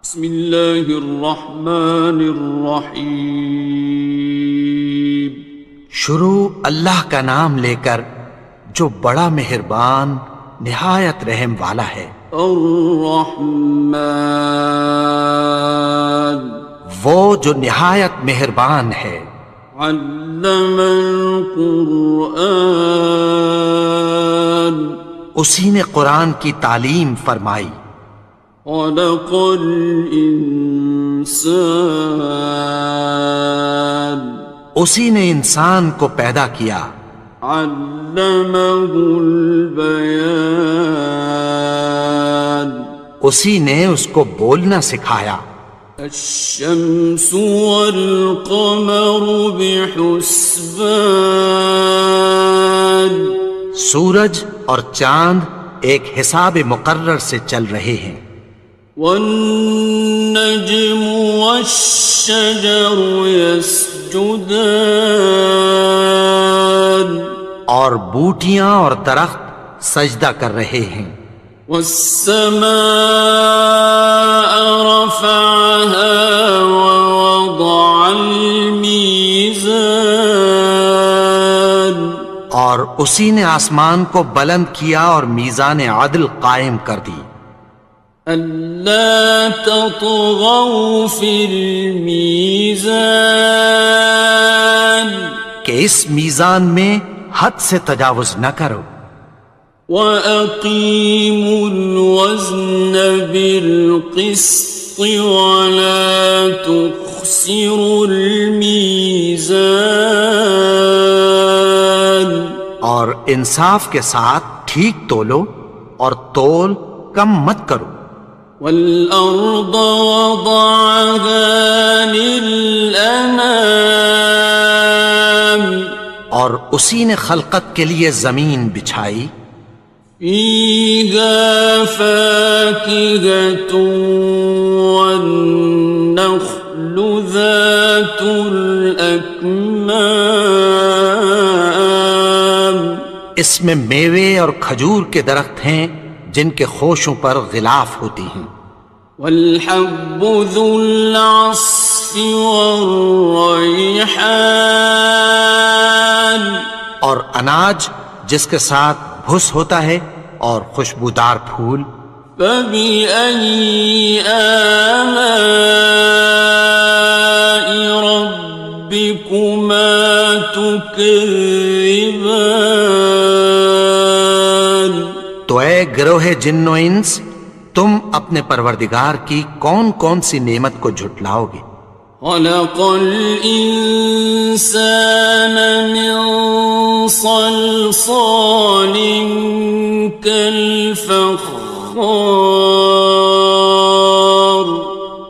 بسم اللہ الرحمن الرحیم۔ شروع اللہ کا نام لے کر جو بڑا مہربان نہایت رحم والا ہے۔ الرحمن، وہ جو نہایت مہربان ہے۔ علم القرآن، اسی نے قرآن کی تعلیم فرمائی۔ خلق الانسان، اسی نے انسان کو پیدا کیا۔ علمہ البیان، اسی نے اس کو بولنا سکھایا۔ الشمس والقمر بحسبان، سورج اور چاند ایک حساب مقرر سے چل رہے ہیں۔ والنجم والشجر يسجدان، اور بوٹیاں اور درخت سجدہ کر رہے ہیں۔ والسماء رفعها ووضع الميزان، اور اسی نے آسمان کو بلند کیا اور میزان عدل قائم کر دی۔ ألا تطغوا في الميزان، کہ اس میزان میں حد سے تجاوز نہ کرو۔ وَأَقِيمُوا الْوَزْنَ بِالْقِسْطِ وَلَا تُخْسِرُوا الْمِيزَانَ، اور انصاف کے ساتھ ٹھیک تولو اور تول کم مت کرو۔ وَالْأَرْضَ وَضَعَهَا لِلْأَنَامِ، اور اسی نے خلقت کے لیے زمین بچھائی۔ فِيهَا فَاكِهَةٌ وَالنَّخْلُ ذَاتُ الْأَكْمَامِ، اس میں میوے اور کھجور کے درخت ہیں جن کے خوشوں پر غلاف ہوتی ہیں۔ وَالْحَبُّ ذُو الْعَصْفِ وَالرَّيْحَانِ، اور اناج جس کے ساتھ بھس ہوتا ہے اور خوشبودار پھول۔ فَبِأَيِّ آلَاءِ رَبِّكُمَا تُكَذِّبَانِ، تو اے گروہ جن و انس، تم اپنے پروردگار کی کون کون سی نعمت کو جھٹلاؤ گے؟ خَلَقَ الْإِنسَانَ مِنْ صَلْصَالٍ كَالْفَخَّارِ،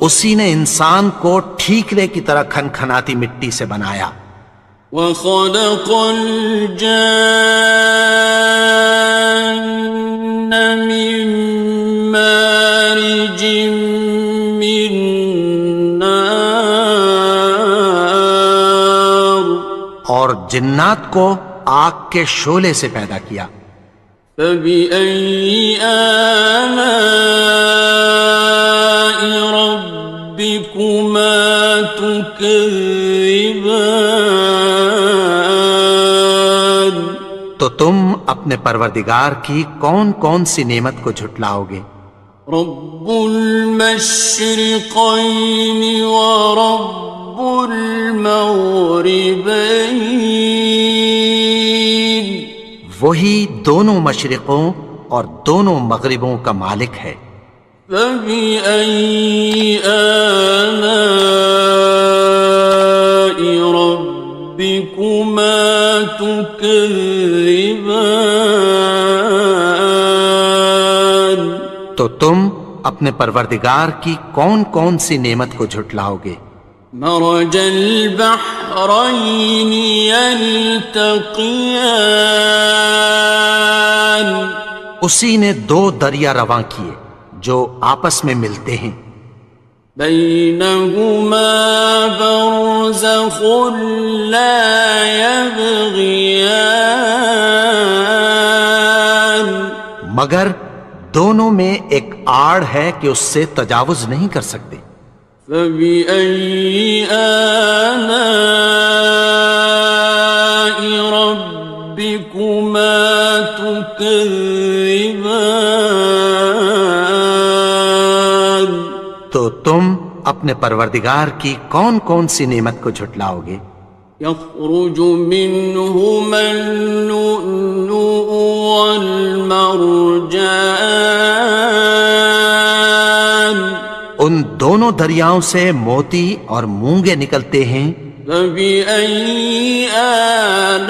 اسی نے انسان کو ٹھیکرے کی طرح کھنکھناتی مٹی سے بنایا۔ وَخَلَقَ الْجَانَّ مِن مَّارِجٍ مِّن نَّارٍ، اور جنات کو آگ کے شعلے سے پیدا کیا۔ فَبِأَيِّ آلَاءِ رَبِّكُمَا تُكَذِّبَانِ، تو تم اپنے پروردگار کی کون کون سی نعمت کو جھٹلاؤ گے؟ رب المشرقین ورب المغربین، وہی دونوں مشرقوں اور دونوں مغربوں کا مالک ہے۔ فَبِأَيِّ آلَاءِ رَبِّكُمَا تُكَذِّبَانِ، تو تم اپنے پروردگار کی کون کون سی نعمت کو جھٹلاؤ گے؟ مرج البحرین یلتقیان، اسی نے دو دریا رواں کیے جو آپس میں ملتے ہیں۔ بینہما برزخ لا یبغیان، مگر دونوں میں ایک آڑ ہے کہ اس سے تجاوز نہیں کر سکتے۔ فبأي آلاء ربكما تكذبان؟ تو تم اپنے پروردگار کی کون کون سی نعمت کو جھٹلاؤ گے؟ يخرج منهما اللؤلؤ والمرجان، ان دونوں دریاؤں سے موتی اور مونگے نکلتے ہیں۔ فبأي آلاء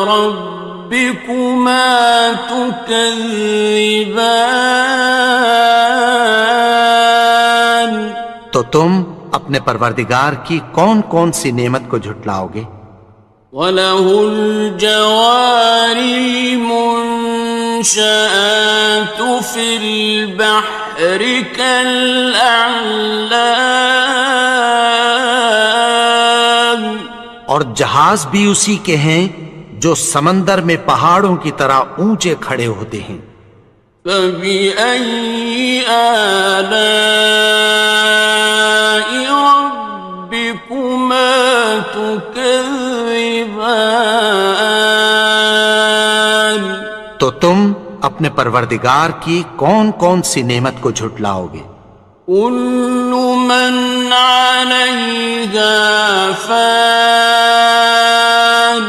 ربكما تكذبان؟ تو تم اپنے پروردگار کی کون کون سی نعمت کو جھٹلاؤ گے؟ وَلَهُ الْجَوَارِ الْمُنشَآتُ فِي الْبَحْرِ كَالْأَعْلَامِ، اور جہاز بھی اسی کے ہیں جو سمندر میں پہاڑوں کی طرح اونچے کھڑے ہوتے ہیں۔ فَبِأَيِّ آلَاءِ رَبِّكُمَا تُكَذِّبَانِ؟ تو تم اپنے پروردگار کی کون کون سی نعمت کو جھٹلاؤ گے؟ كُلُّ مَنْ عَلَيْهَا فَانٍ،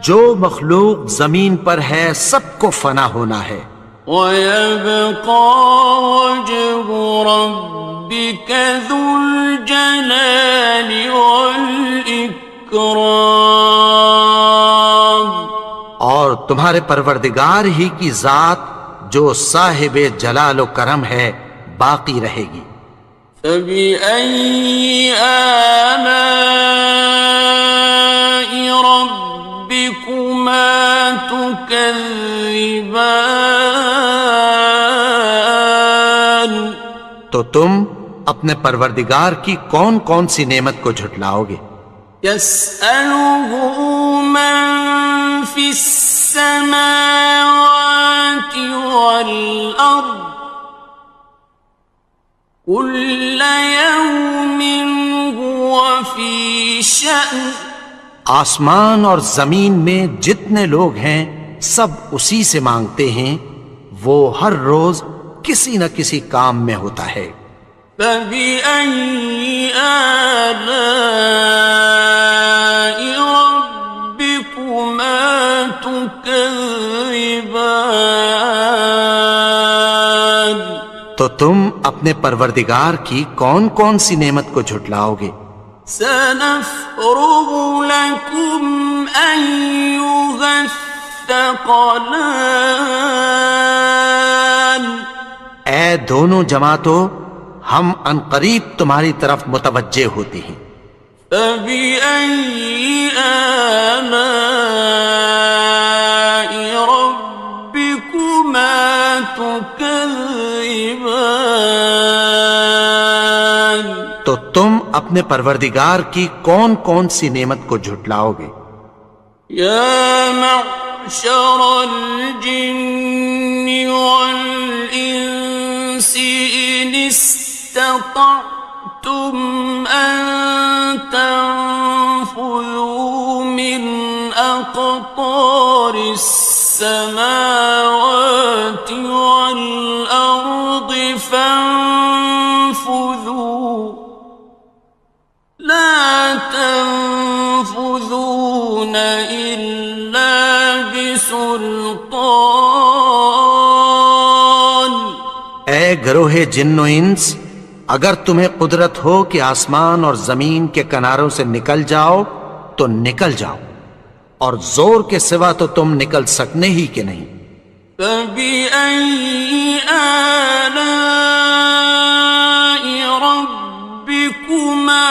جو مخلوق زمین پر ہے سب کو فنا ہونا ہے۔ وَيَبْقَى وَجْهُ رَبِّكَ ذُو الْجَلَالِ وَالْإِكْرَامِ، اور تمہارے پروردگار ہی کی ذات جو صاحب جلال و کرم ہے باقی رہے گی۔ فَبِأَيِّ آلَاءِ رَبِّكُمَا تُكَذِّبَانِ؟ تو تم اپنے پروردگار کی کون کون سی نعمت کو جھٹلاؤ گے؟ يَسْأَلُهُ مَن فِي السَّمَاوَاتِ وَالْأَرْضِ كُلَّ يَوْمٍ هُوَ فِي شَأْنٍ، آسمان اور زمین میں جتنے لوگ ہیں سب اسی سے مانگتے ہیں، وہ ہر روز کسی نہ کسی کام میں ہوتا ہے۔ فَبِأَيِّ آلَاءِ رَبِّكُمَا تُكَذِّبَانِ؟ تو تم اپنے پروردگار کی کون کون سی نعمت کو جھٹلاؤ گے؟ سَنَفْرُغُ لَكُمْ أَيُّهَ الثَّقَلَانِ، اے دونوں جماعتوں، ہم عنقریب تمہاری طرف متوجہ ہوتے ہیں۔ فَبِأَيِّ آلَاءِ رَبِّكُمَا تُكَذِّبَانِ؟ تو تم اپنے پروردگار کی کون کون سی نعمت کو جھٹلاؤ گے؟ يَا مَعْشَرَ الْجِنِّ وَالْإِنسِ إِنِ اسْتَطَعْتُمْ أَن تَنفُذُوا مِنْ أَقْطَارِ السَّمَاوَاتِ وَالْأَرْضِ فَانفُذُوا لَا تَنفُذُونَ إِلَّا بِسُلْطَانٍ۔ اے گروہ جن و انس، اگر تمہیں قدرت ہو کہ آسمان اور زمین کے کناروں سے نکل جاؤ تو نکل جاؤ، اور زور کے سوا تو تم نکل سکنے ہی کہ نہیں۔ فَبِأَيِّ آلَاءِ رَبِّكُمَا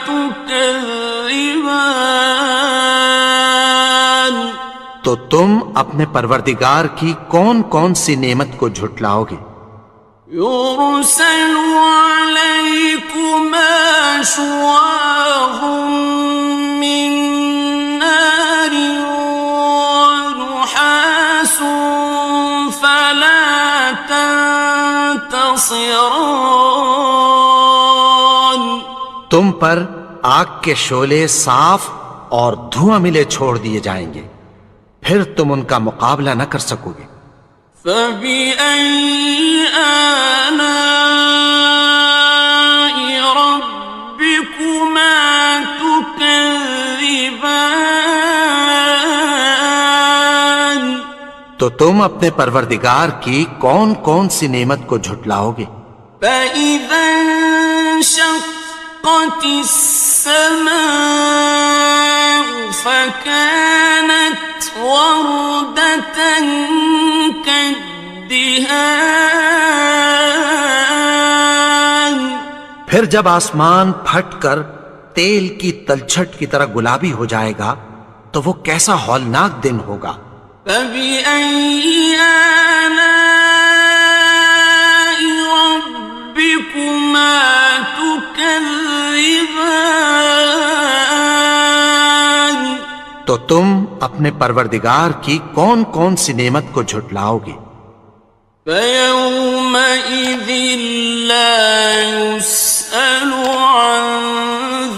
تُكَذِّبَانِ؟ تو تم اپنے پروردگار کی کون کون سی نعمت کو جھٹلاؤ گے؟ يُرْسَلُ عَلَيْكُمَا شُوَاظٌ مِّن نَّارٍ وَنُحَاسٌ ينتصران. تم پر آگ کے شعلے صاف اور دھواں ملے چھوڑ دیے جائیں گے، پھر تم ان کا مقابلہ نہ کر سکو گے۔ فبأي آلاء ربكما تكذبان. تو تم اپنے پروردگار کی کون کون سی نعمت کو جھٹلاؤ گے؟ فإذا انشقت السماء فكانت وردة كالدهان. پھر جب آسمان پھٹ کر تیل کی تلچھٹ کی طرح گلابی ہو جائے گا تو وہ کیسا ہولناک دن ہوگا۔ فبأي آلاء ربكما تكذبان. تو تم اپنے پروردگار کی کون کون سی نعمت کو جھٹلاؤ گے؟ فيومئذ لا يسأل عن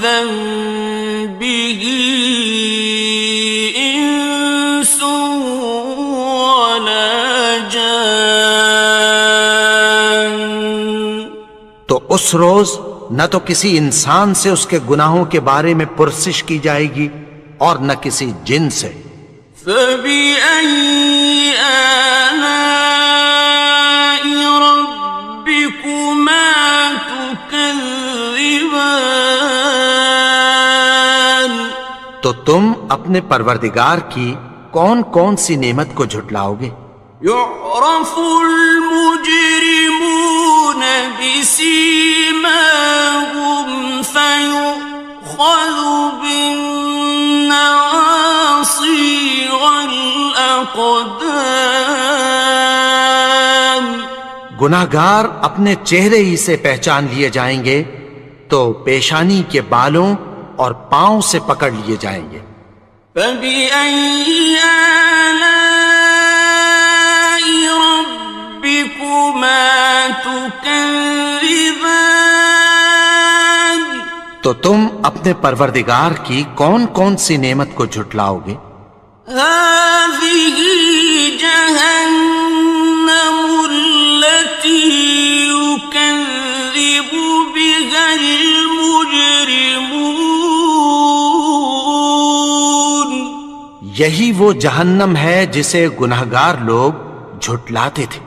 ذنبه إنس ولا جان. تو اس روز نہ تو کسی انسان سے اس کے گناہوں کے بارے میں پرسش کی جائے گی اور نہ کسی جن سے۔ فبأي آلاء ربكما تكذبان. تو تم اپنے پروردگار کی کون کون سی نعمت کو جھٹلاؤ گے؟ يعرف المجرمون بسيماهم فيؤخذ بالنواصي والأقدام. گناہگار اپنے چہرے ہی سے پہچان لیے جائیں گے تو پیشانی کے بالوں اور پاؤں سے پکڑ لیے جائیں گے۔ فبأي آلاء ربكما تكذبان. تو تم اپنے پروردگار کی کون کون سی نعمت کو جھٹلاؤ گے؟ هذه جهنم التي يكذب بها المجرمون. یہی وہ جہنم ہے جسے گناہگار لوگ جھٹلاتے تھے۔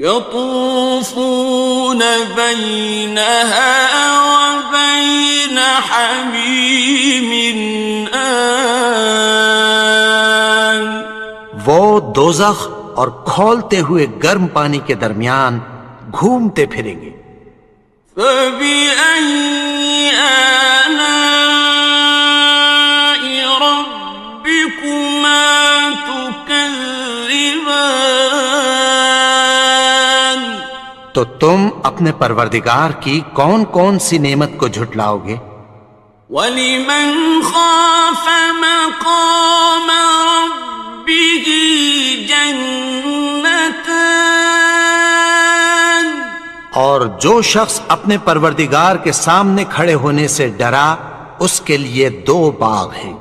يطوفون بينها وبين حميم آن. وہ دوزخ اور کھولتے ہوئے گرم پانی کے درمیان گھومتے پھریں گے۔ فبأي آلاء ربكما تكذبان. تو تم اپنے پروردگار کی کون کون سی نعمت کو جھٹلاؤ گے؟ وَلِمَنْ خَافَ مَقَامَ رَبِّهِ جَنَّتَانِ. اور جو شخص اپنے پروردگار کے سامنے کھڑے ہونے سے ڈرا اس کے لیے دو باغ ہیں۔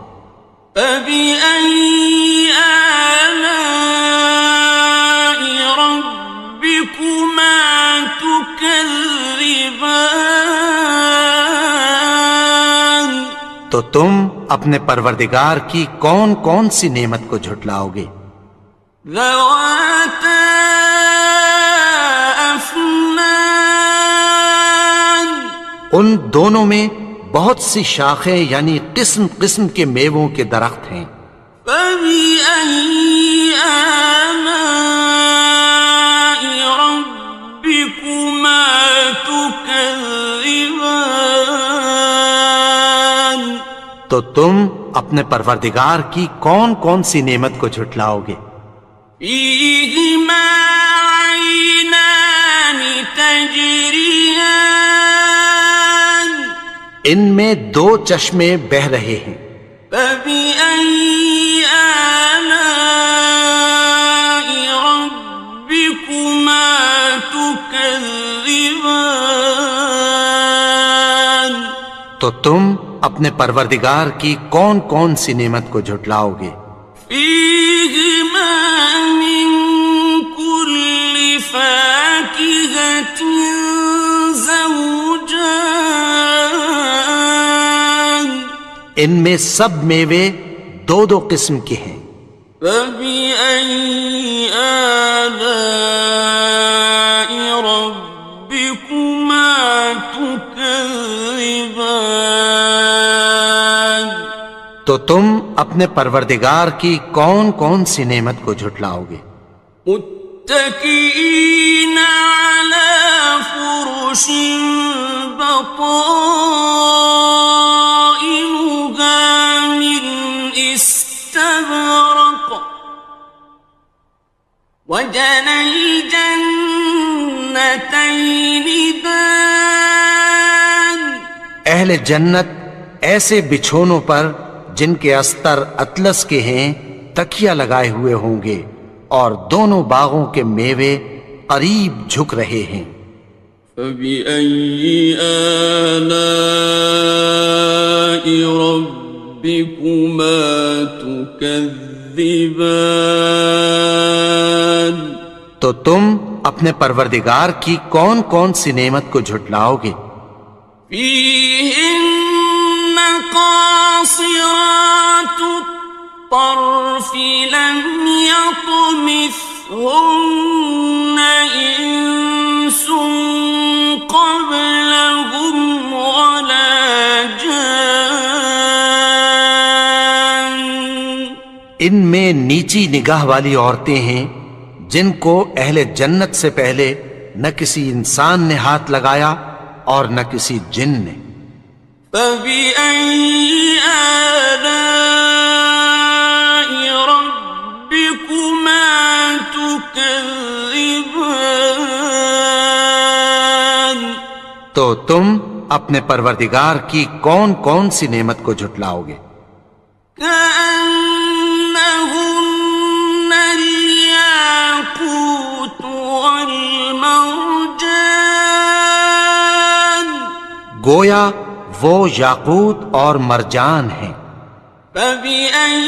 فَبِأَيِّ آلَاءِ رَبِّكُمَا تُكَذِّبَانِ. تو تم اپنے پروردگار کی کون کون سی نعمت کو جھٹلاؤ گے؟ ذَوَاتَا أَفْنَانٍ. ان دونوں میں بہت سی شاخیں یعنی قسم قسم کے میووں کے درخت ہیں۔ فَبِأَيِّ آلَاءِ رَبِّكُمَا تُكَذِّبَانِ. تو تم اپنے پروردگار کی کون کون سی نعمت کو جھٹلاؤ گے؟ فِيهِمَا عَيْنَانِ تَجْرِيَانِ. ان میں دو چشمے بہہ رہے ہیں۔ فَبِأَيِّ آلَاءِ رَبِّكُمَا تُكَذِّبَانِ. تكذبان تو تم اپنے پروردگار کی کون کون سی نعمت کو جھٹلاؤ گے؟ فيهما من كل فاكهة زوجان ان میں سب میوے دو دو قسم کے ہیں۔ فبأي آلاء ربكما تكذبان تو تم اپنے پروردگار کی کون کون سی نعمت کو جھٹلاؤ گے؟ متكئين على فرش بطائنها من استبرق وجنى الجنتين دان اہل جنت ایسے بچھونوں پر جن کے استر اطلس کے ہیں تکیہ لگائے ہوئے ہوں گے، اور دونوں باغوں کے میوے قریب جھک رہے ہیں۔ فبأي آلاء ربكما تكذبان تو تم اپنے پروردگار کی کون کون سی نعمت کو جھٹلاؤ گے؟ فيهن قاصرات الطرف لم يطمثهن إنس قبلهم ولا جان ان میں نیچی نگاہ والی عورتیں ہیں جن کو اہل جنت سے پہلے نہ کسی انسان نے ہاتھ لگایا اور نہ کسی جن نے۔ فبأي آلاء ربكما تكذبان تو تم اپنے پروردگار کی کون کون سی نعمت کو جھٹلاؤ گے؟ كأنهن الياقوت والمرجان گویا وہ یاقوت اور مرجان ہیں۔ فبأي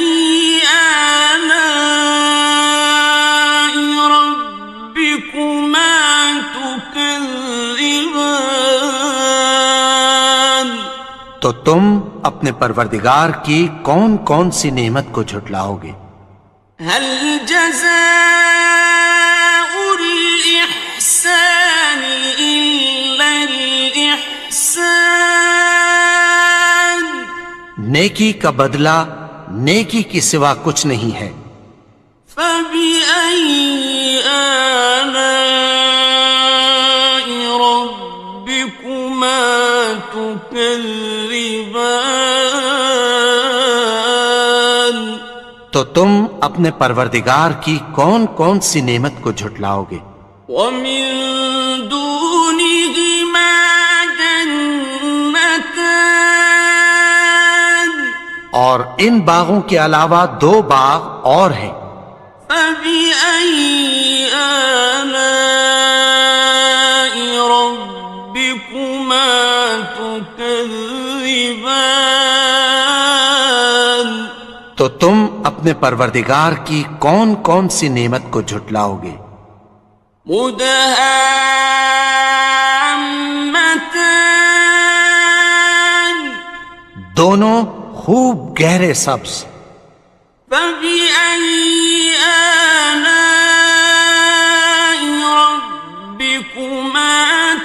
آلاء ربكما تكذبان تو تم اپنے پروردگار کی کون کون سی نعمت کو جھٹلاؤ گے؟ هل جزاء الإحسان إلا الإحسان نیکی کا بدلہ نیکی کی سوا کچھ نہیں ہے۔ فبأي آلاء ربكما تكذبان تو تم اپنے پروردگار کی کون کون سی نعمت کو جھٹلاؤ گے؟ ومن دونهما جنتان اور ان باغوں کے علاوہ دو باغ اور ہیں۔ فبأي آلاء ربكما تكذبان تو تم اپنے پروردگار کی کون کون سی نعمت کو جھٹلاؤ گے؟ مدهامتان دونوں خوب گہرے سبز۔ فبأي آلاء ربكما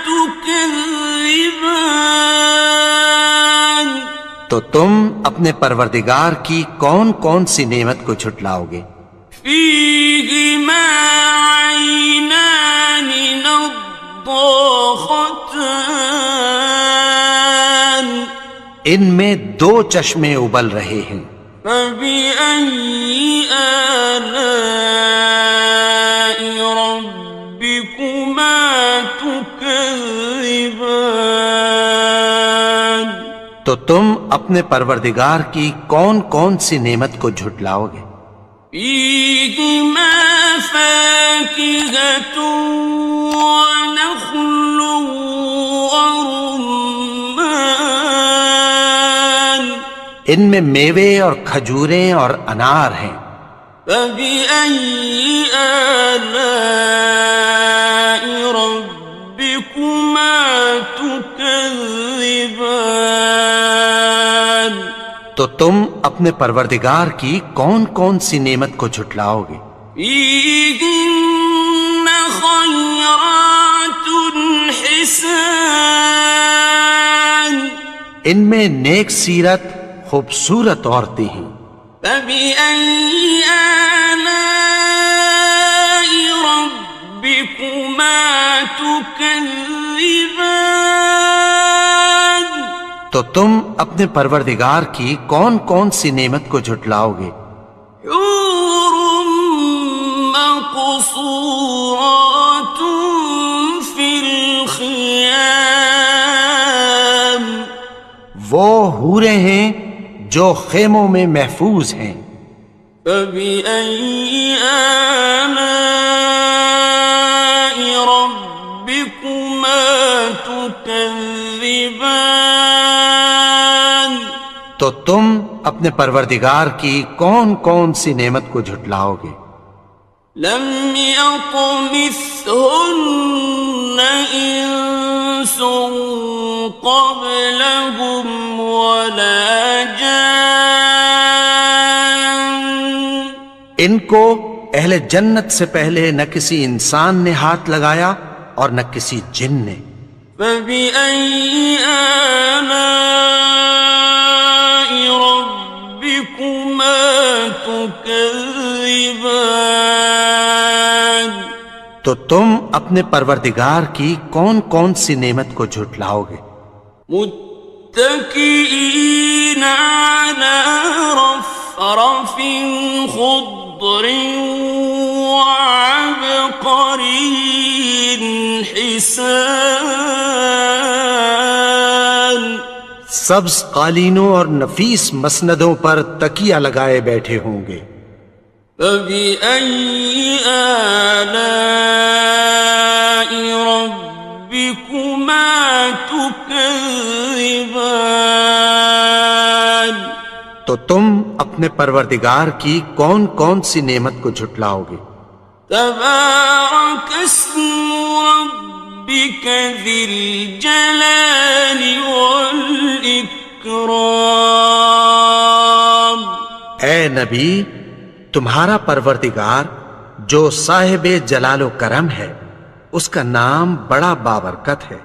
تكذبان تو تم اپنے پروردگار کی کون کون سی نعمت کو جھٹلاؤ گے؟ فيهما عينان نضاختان ان میں دو چشمے ابل رہے ہیں۔ فبأي آلاء ربكما تكذبان تو تم اپنے پروردگار کی کون کون سی نعمت کو جھٹلاؤ گے؟ فيهما فاكهة ونخل ورمان ان میں میوے اور کھجوریں اور انار ہیں. فبأي آلاء ربكما تكذبان تو تم اپنے پروردگار کی کون کون سی نعمت کو جھٹلاؤ گے؟ فيهن خيرات حسان ان میں نیک سیرت خوبصورت عورتیں ہیں. فبأي آلاء ربكما تكذبان تو تم اپنے پروردگار کی کون کون سی نعمت کو جھٹلاؤ گے؟ حور مقصورات في الخيام وہ حوریں ہیں جو خیموں میں محفوظ ہیں. فبأي آلاء ربكما تكذبان تو تم اپنے پروردگار کی کون کون سی نعمت کو جھٹلاؤ گے؟ لم يطمثهن إنس قبلهم ولا جان ان کو اہل جنت سے پہلے نہ کسی انسان نے ہاتھ لگایا اور نہ کسی جن نے. فبأي آلاء ربكما تكذبان تو تم اپنے پروردگار کی کون کون سی نعمت کو جھٹلاؤ گے؟ متكئين على رفرف خضر وعبقري حسان سبز قالینوں اور نفیس مسندوں پر تکیہ لگائے بیٹھے ہوں گے. فبأي آلاء ربكما تكذبان تو تم اپنے پروردگار کی کون کون سی نعمت کو جھٹلاؤ گے؟ تبارك اسم ربك ذي الجلال والإكرام اے نبی، تمہارا پروردگار جو صاحب جلال و کرم ہے، اس کا نام بڑا بابرکت ہے.